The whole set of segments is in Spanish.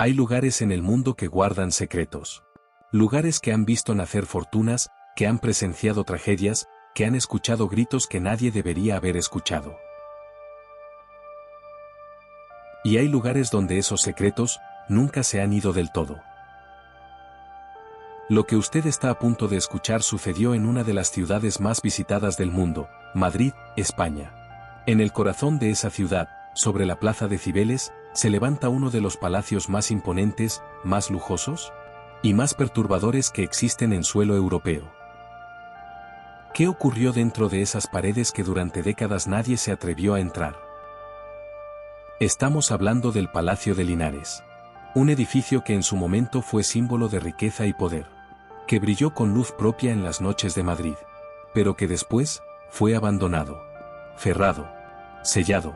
Hay lugares en el mundo que guardan secretos. Lugares que han visto nacer fortunas, que han presenciado tragedias, que han escuchado gritos que nadie debería haber escuchado. Y hay lugares donde esos secretos nunca se han ido del todo. Lo que usted está a punto de escuchar sucedió en una de las ciudades más visitadas del mundo, Madrid, España. En el corazón de esa ciudad, sobre la plaza de Cibeles, se levanta uno de los palacios más imponentes, más lujosos y más perturbadores que existen en suelo europeo. ¿Qué ocurrió dentro de esas paredes que durante décadas nadie se atrevió a entrar? Estamos hablando del Palacio de Linares. Un edificio que en su momento fue símbolo de riqueza y poder, que brilló con luz propia en las noches de Madrid, pero que después fue abandonado, cerrado, sellado,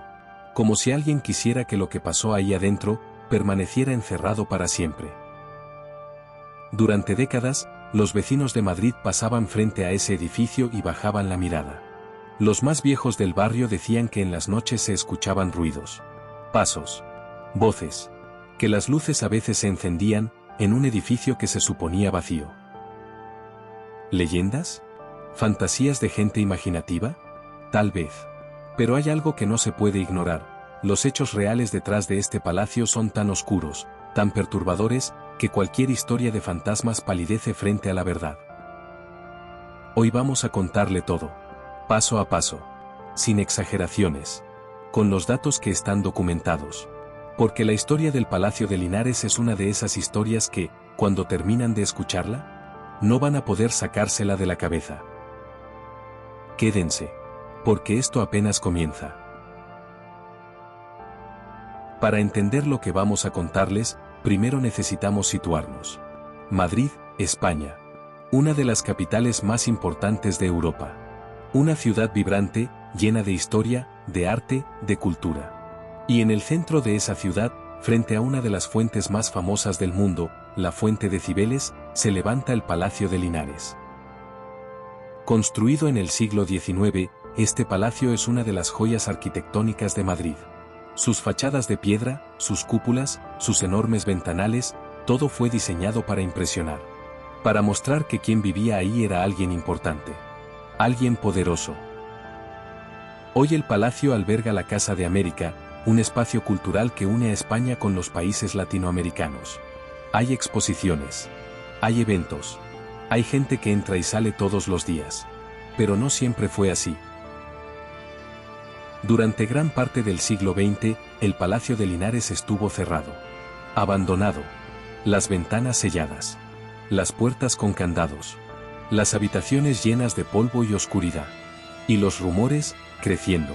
como si alguien quisiera que lo que pasó ahí adentro permaneciera encerrado para siempre. Durante décadas, los vecinos de Madrid pasaban frente a ese edificio y bajaban la mirada. Los más viejos del barrio decían que en las noches se escuchaban ruidos, pasos, voces, que las luces a veces se encendían en un edificio que se suponía vacío. ¿Leyendas? ¿Fantasías de gente imaginativa? Tal vez. Pero hay algo que no se puede ignorar. Los hechos reales detrás de este palacio son tan oscuros, tan perturbadores, que cualquier historia de fantasmas palidece frente a la verdad. Hoy vamos a contarle todo, paso a paso, sin exageraciones, con los datos que están documentados. Porque la historia del Palacio de Linares es una de esas historias que, cuando terminan de escucharla, no van a poder sacársela de la cabeza. Quédense, porque esto apenas comienza. Para entender lo que vamos a contarles, primero necesitamos situarnos. Madrid, España. Una de las capitales más importantes de Europa. Una ciudad vibrante, llena de historia, de arte, de cultura. Y en el centro de esa ciudad, frente a una de las fuentes más famosas del mundo, la Fuente de Cibeles, se levanta el Palacio de Linares. Construido en el siglo XIX, este palacio es una de las joyas arquitectónicas de Madrid. Sus fachadas de piedra, sus cúpulas, sus enormes ventanales, todo fue diseñado para impresionar. Para mostrar que quien vivía ahí era alguien importante. Alguien poderoso. Hoy el palacio alberga la Casa de América, un espacio cultural que une a España con los países latinoamericanos. Hay exposiciones. Hay eventos. Hay gente que entra y sale todos los días. Pero no siempre fue así. Durante gran parte del siglo XX, el Palacio de Linares estuvo cerrado. Abandonado. Las ventanas selladas. Las puertas con candados. Las habitaciones llenas de polvo y oscuridad. Y los rumores, creciendo.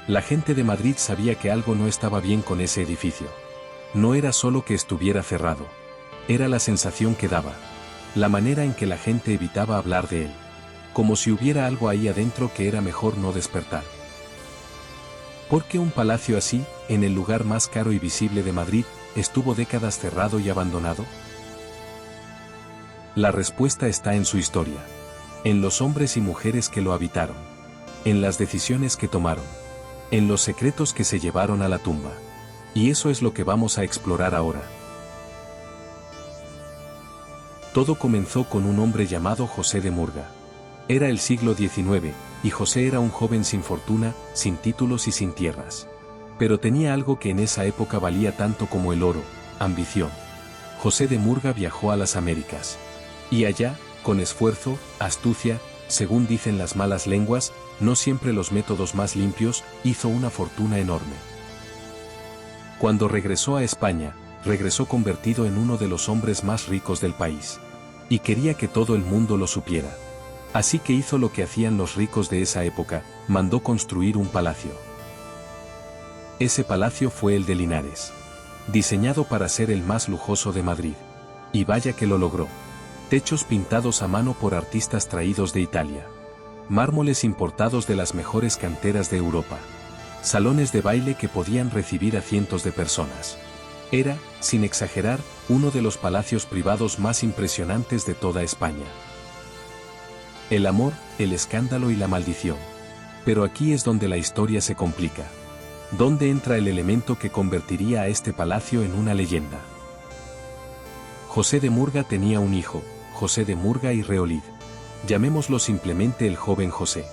La gente de Madrid sabía que algo no estaba bien con ese edificio. No era solo que estuviera cerrado. Era la sensación que daba. La manera en que la gente evitaba hablar de él. Como si hubiera algo ahí adentro que era mejor no despertar. ¿Por qué un palacio así, en el lugar más caro y visible de Madrid, estuvo décadas cerrado y abandonado? La respuesta está en su historia. En los hombres y mujeres que lo habitaron. En las decisiones que tomaron. En los secretos que se llevaron a la tumba. Y eso es lo que vamos a explorar ahora. Todo comenzó con un hombre llamado José de Murga. Era el siglo XIX, y José era un joven sin fortuna, sin títulos y sin tierras. Pero tenía algo que en esa época valía tanto como el oro: ambición. José de Murga viajó a las Américas. Y allá, con esfuerzo, astucia, según dicen las malas lenguas, no siempre los métodos más limpios, hizo una fortuna enorme. Cuando regresó a España, regresó convertido en uno de los hombres más ricos del país. Y quería que todo el mundo lo supiera. Así que hizo lo que hacían los ricos de esa época, mandó construir un palacio. Ese palacio fue el de Linares. Diseñado para ser el más lujoso de Madrid. Y vaya que lo logró. Techos pintados a mano por artistas traídos de Italia. Mármoles importados de las mejores canteras de Europa. Salones de baile que podían recibir a cientos de personas. Era, sin exagerar, uno de los palacios privados más impresionantes de toda España. El amor, el escándalo y la maldición. Pero aquí es donde la historia se complica. ¿Dónde entra el elemento que convertiría a este palacio en una leyenda? José de Murga tenía un hijo, José de Murga y Reolid. Llamémoslo simplemente el joven José.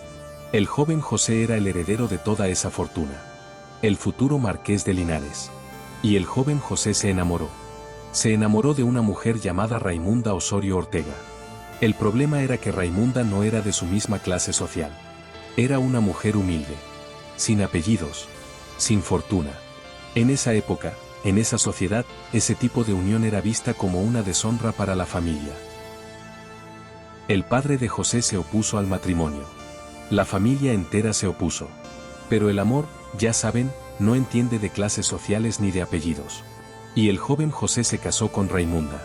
El joven José era el heredero de toda esa fortuna. El futuro marqués de Linares. Y el joven José se enamoró. Se enamoró de una mujer llamada Raimunda Osorio Ortega. El problema era que Raimunda no era de su misma clase social. Era una mujer humilde. Sin apellidos. Sin fortuna. En esa época, en esa sociedad, ese tipo de unión era vista como una deshonra para la familia. El padre de José se opuso al matrimonio. La familia entera se opuso. Pero el amor, ya saben, no entiende de clases sociales ni de apellidos. Y el joven José se casó con Raimunda.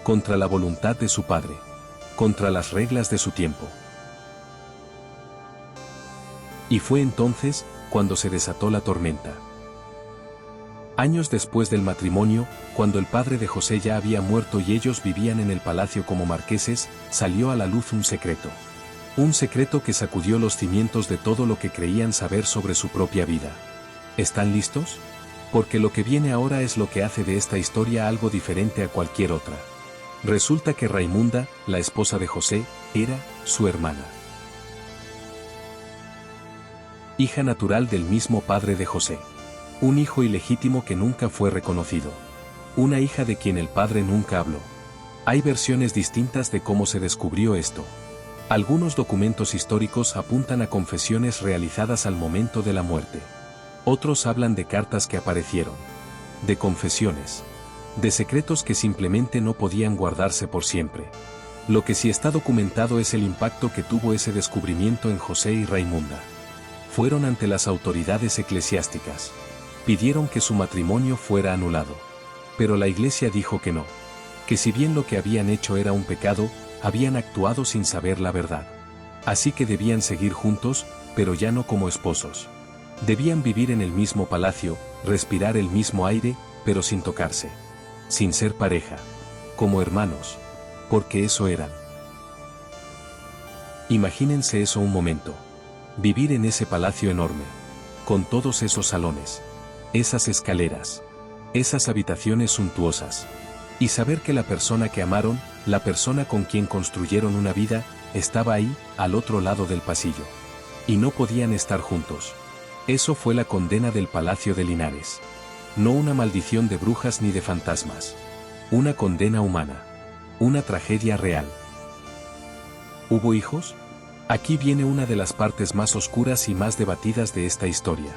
Contra la voluntad de su padre. Contra las reglas de su tiempo. Y fue entonces, cuando se desató la tormenta. Años después del matrimonio, cuando el padre de José ya había muerto y ellos vivían en el palacio como marqueses, salió a la luz un secreto. Un secreto que sacudió los cimientos de todo lo que creían saber sobre su propia vida. ¿Están listos? Porque lo que viene ahora es lo que hace de esta historia algo diferente a cualquier otra. Resulta que Raimunda, la esposa de José, era su hermana. Hija natural del mismo padre de José. Un hijo ilegítimo que nunca fue reconocido. Una hija de quien el padre nunca habló. Hay versiones distintas de cómo se descubrió esto. Algunos documentos históricos apuntan a confesiones realizadas al momento de la muerte. Otros hablan de cartas que aparecieron. De confesiones. De secretos que simplemente no podían guardarse por siempre. Lo que sí está documentado es el impacto que tuvo ese descubrimiento en José y Raimunda. Fueron ante las autoridades eclesiásticas. Pidieron que su matrimonio fuera anulado. Pero la iglesia dijo que no. Que si bien lo que habían hecho era un pecado, habían actuado sin saber la verdad. Así que debían seguir juntos, pero ya no como esposos. Debían vivir en el mismo palacio, respirar el mismo aire, pero sin tocarse. Sin ser pareja. Como hermanos. Porque eso eran. Imagínense eso un momento. Vivir en ese palacio enorme. Con todos esos salones. Esas escaleras. Esas habitaciones suntuosas. Y saber que la persona que amaron, la persona con quien construyeron una vida, estaba ahí, al otro lado del pasillo. Y no podían estar juntos. Eso fue la condena del Palacio de Linares. No una maldición de brujas ni de fantasmas. Una condena humana. Una tragedia real. ¿Hubo hijos? Aquí viene una de las partes más oscuras y más debatidas de esta historia.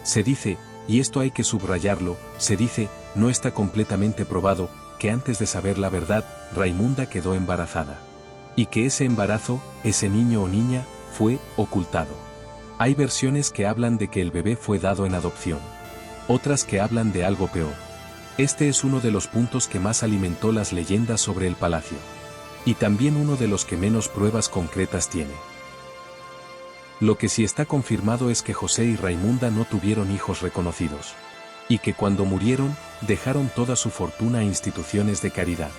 Se dice, y esto hay que subrayarlo, se dice, no está completamente probado, que antes de saber la verdad, Raimunda quedó embarazada. Y que ese embarazo, ese niño o niña, fue ocultado. Hay versiones que hablan de que el bebé fue dado en adopción. Otras que hablan de algo peor. Este es uno de los puntos que más alimentó las leyendas sobre el palacio. Y también uno de los que menos pruebas concretas tiene. Lo que sí está confirmado es que José y Raimunda no tuvieron hijos reconocidos. Y que cuando murieron, dejaron toda su fortuna a instituciones de caridad.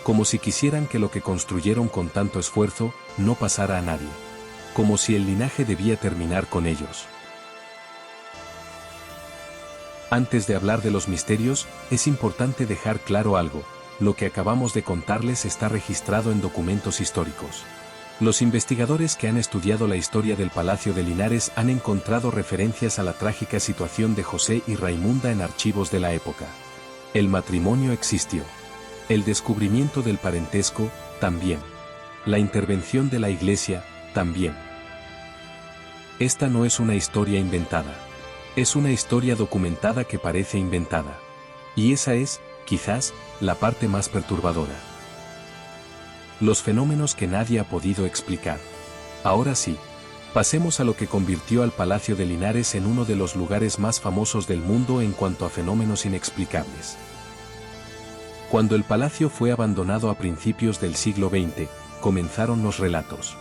Como si quisieran que lo que construyeron con tanto esfuerzo, no pasara a nadie. Como si el linaje debía terminar con ellos. Antes de hablar de los misterios, es importante dejar claro algo. Lo que acabamos de contarles está registrado en documentos históricos. Los investigadores que han estudiado la historia del Palacio de Linares han encontrado referencias a la trágica situación de José y Raimunda en archivos de la época. El matrimonio existió. El descubrimiento del parentesco, también. La intervención de la iglesia, también. Esta no es una historia inventada. Es una historia documentada que parece inventada. Y esa es, quizás, la parte más perturbadora. Los fenómenos que nadie ha podido explicar. Ahora sí, pasemos a lo que convirtió al Palacio de Linares en uno de los lugares más famosos del mundo en cuanto a fenómenos inexplicables. Cuando el palacio fue abandonado a principios del siglo XX, comenzaron los relatos.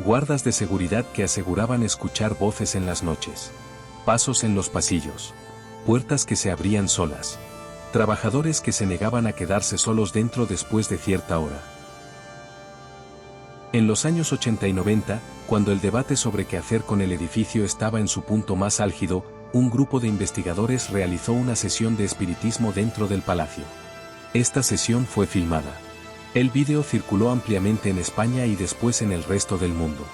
Guardas de seguridad que aseguraban escuchar voces en las noches. Pasos en los pasillos. Puertas que se abrían solas. Trabajadores que se negaban a quedarse solos dentro después de cierta hora. En los años 80 y 90, cuando el debate sobre qué hacer con el edificio estaba en su punto más álgido, un grupo de investigadores realizó una sesión de espiritismo dentro del palacio. Esta sesión fue filmada. El vídeo circuló ampliamente en España y después en el resto del mundo.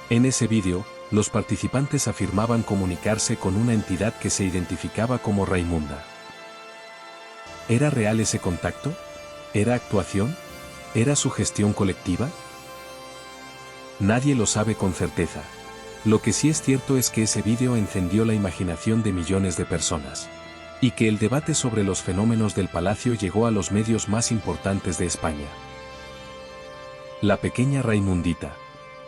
En ese vídeo, los participantes afirmaban comunicarse con una entidad que se identificaba como Raimunda. ¿Era real ese contacto? ¿Era actuación? ¿Era sugestión colectiva? Nadie lo sabe con certeza. Lo que sí es cierto es que ese vídeo encendió la imaginación de millones de personas. Y que el debate sobre los fenómenos del palacio llegó a los medios más importantes de España. La pequeña Raimundita.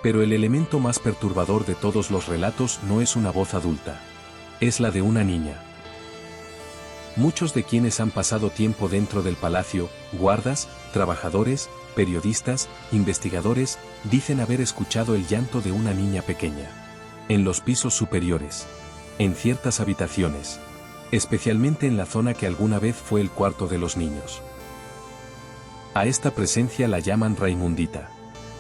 Pero el elemento más perturbador de todos los relatos no es una voz adulta. Es la de una niña. Muchos de quienes han pasado tiempo dentro del palacio, guardas, trabajadores, periodistas, investigadores, dicen haber escuchado el llanto de una niña pequeña. En los pisos superiores. En ciertas habitaciones. Especialmente en la zona que alguna vez fue el cuarto de los niños. A esta presencia la llaman Raimundita.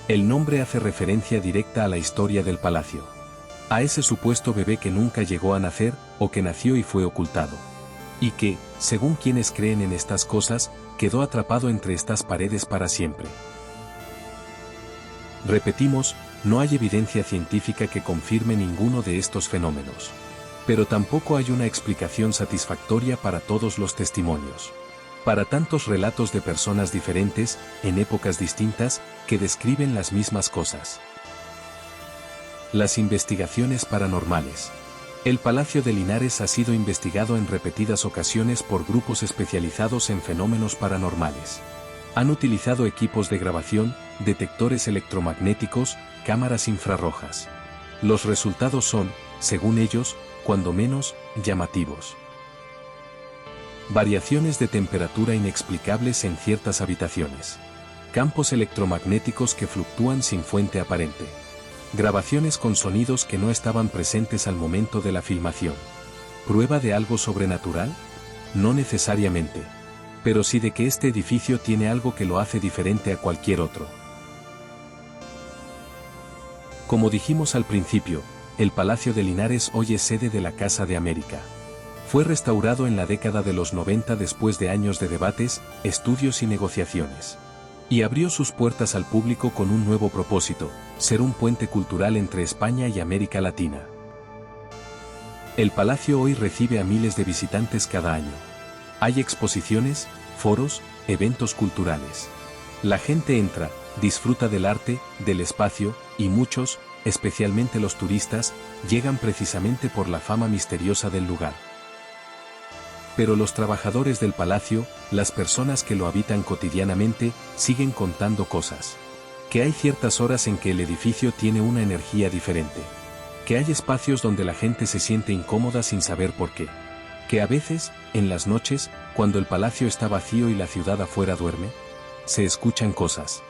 El nombre hace referencia directa a la historia del palacio. A ese supuesto bebé que nunca llegó a nacer, o que nació y fue ocultado. Y que, según quienes creen en estas cosas, quedó atrapado entre estas paredes para siempre. Repetimos, no hay evidencia científica que confirme ninguno de estos fenómenos. Pero tampoco hay una explicación satisfactoria para todos los testimonios. Para tantos relatos de personas diferentes, en épocas distintas, que describen las mismas cosas. Las investigaciones paranormales. El Palacio de Linares ha sido investigado en repetidas ocasiones por grupos especializados en fenómenos paranormales. Han utilizado equipos de grabación, detectores electromagnéticos, cámaras infrarrojas. Los resultados son, según ellos, cuando menos, llamativos. Variaciones de temperatura inexplicables en ciertas habitaciones. Campos electromagnéticos que fluctúan sin fuente aparente. Grabaciones con sonidos que no estaban presentes al momento de la filmación. ¿Prueba de algo sobrenatural? No necesariamente. Pero sí de que este edificio tiene algo que lo hace diferente a cualquier otro. Como dijimos al principio, el Palacio de Linares hoy es sede de la Casa de América. Fue restaurado en la década de los 90 después de años de debates, estudios y negociaciones. Y abrió sus puertas al público con un nuevo propósito, ser un puente cultural entre España y América Latina. El palacio hoy recibe a miles de visitantes cada año. Hay exposiciones, foros, eventos culturales. La gente entra, disfruta del arte, del espacio, y muchos, especialmente los turistas, llegan precisamente por la fama misteriosa del lugar. Pero los trabajadores del palacio, las personas que lo habitan cotidianamente, siguen contando cosas. Que hay ciertas horas en que el edificio tiene una energía diferente. Que hay espacios donde la gente se siente incómoda sin saber por qué. Que a veces, en las noches, cuando el palacio está vacío y la ciudad afuera duerme, se escuchan cosas.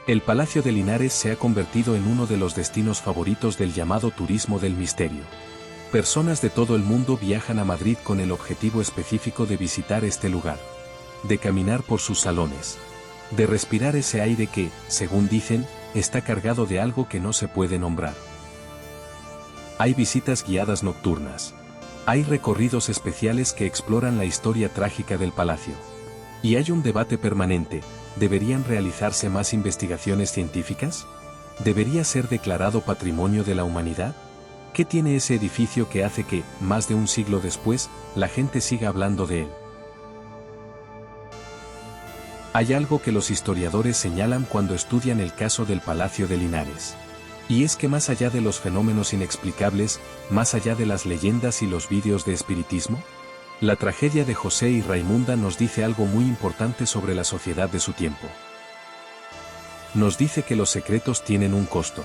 El Palacio de Linares se ha convertido en uno de los destinos favoritos del llamado turismo del misterio. Personas de todo el mundo viajan a Madrid con el objetivo específico de visitar este lugar. De caminar por sus salones. De respirar ese aire que, según dicen, está cargado de algo que no se puede nombrar. Hay visitas guiadas nocturnas. Hay recorridos especiales que exploran la historia trágica del palacio. Y hay un debate permanente, ¿deberían realizarse más investigaciones científicas? ¿Debería ser declarado Patrimonio de la Humanidad? ¿Qué tiene ese edificio que hace que, más de un siglo después, la gente siga hablando de él? Hay algo que los historiadores señalan cuando estudian el caso del Palacio de Linares. Y es que más allá de los fenómenos inexplicables, más allá de las leyendas y los vídeos de espiritismo, la tragedia de José y Raimunda nos dice algo muy importante sobre la sociedad de su tiempo. Nos dice que los secretos tienen un costo.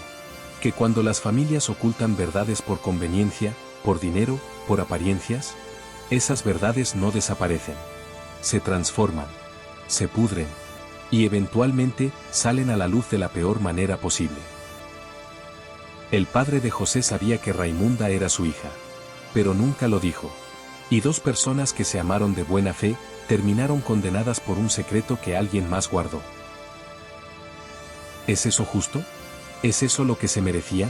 Que cuando las familias ocultan verdades por conveniencia, por dinero, por apariencias, esas verdades no desaparecen. Se transforman, se pudren, y eventualmente salen a la luz de la peor manera posible. El padre de José sabía que Raimunda era su hija, pero nunca lo dijo. Y dos personas que se amaron de buena fe, terminaron condenadas por un secreto que alguien más guardó. ¿Es eso justo? ¿Es eso lo que se merecían?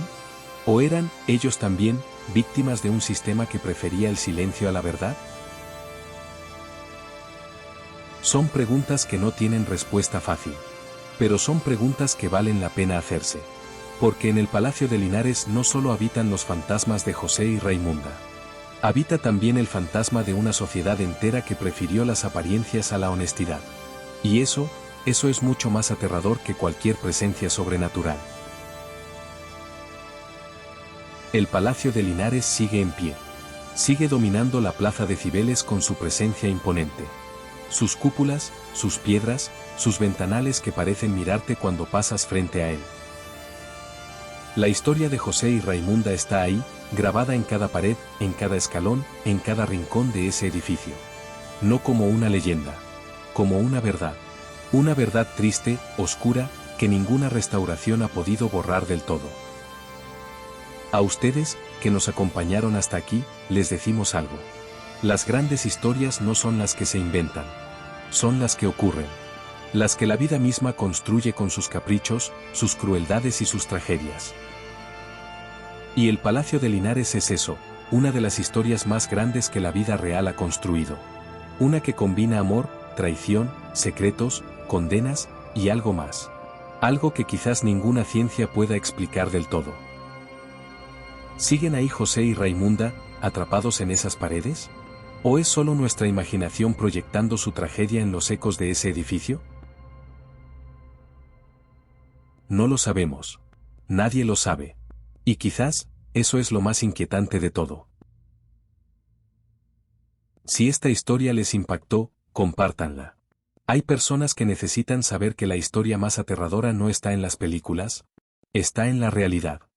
¿O eran, ellos también, víctimas de un sistema que prefería el silencio a la verdad? Son preguntas que no tienen respuesta fácil. Pero son preguntas que valen la pena hacerse. Porque en el Palacio de Linares no solo habitan los fantasmas de José y Raimunda. Habita también el fantasma de una sociedad entera que prefirió las apariencias a la honestidad. Y eso es mucho más aterrador que cualquier presencia sobrenatural. El Palacio de Linares sigue en pie. Sigue dominando la plaza de Cibeles con su presencia imponente. Sus cúpulas, sus piedras, sus ventanales que parecen mirarte cuando pasas frente a él. La historia de José y Raimunda está ahí, grabada en cada pared, en cada escalón, en cada rincón de ese edificio. No como una leyenda, como una verdad. Una verdad triste, oscura, que ninguna restauración ha podido borrar del todo. A ustedes, que nos acompañaron hasta aquí, les decimos algo. Las grandes historias no son las que se inventan. Son las que ocurren. Las que la vida misma construye con sus caprichos, sus crueldades y sus tragedias. Y el Palacio de Linares es eso, una de las historias más grandes que la vida real ha construido. Una que combina amor, traición, secretos, condenas, y algo más. Algo que quizás ninguna ciencia pueda explicar del todo. ¿Siguen ahí José y Raimunda, atrapados en esas paredes? ¿O es solo nuestra imaginación proyectando su tragedia en los ecos de ese edificio? No lo sabemos. Nadie lo sabe. Y quizás, eso es lo más inquietante de todo. Si esta historia les impactó, compártanla. Hay personas que necesitan saber que la historia más aterradora no está en las películas, está en la realidad.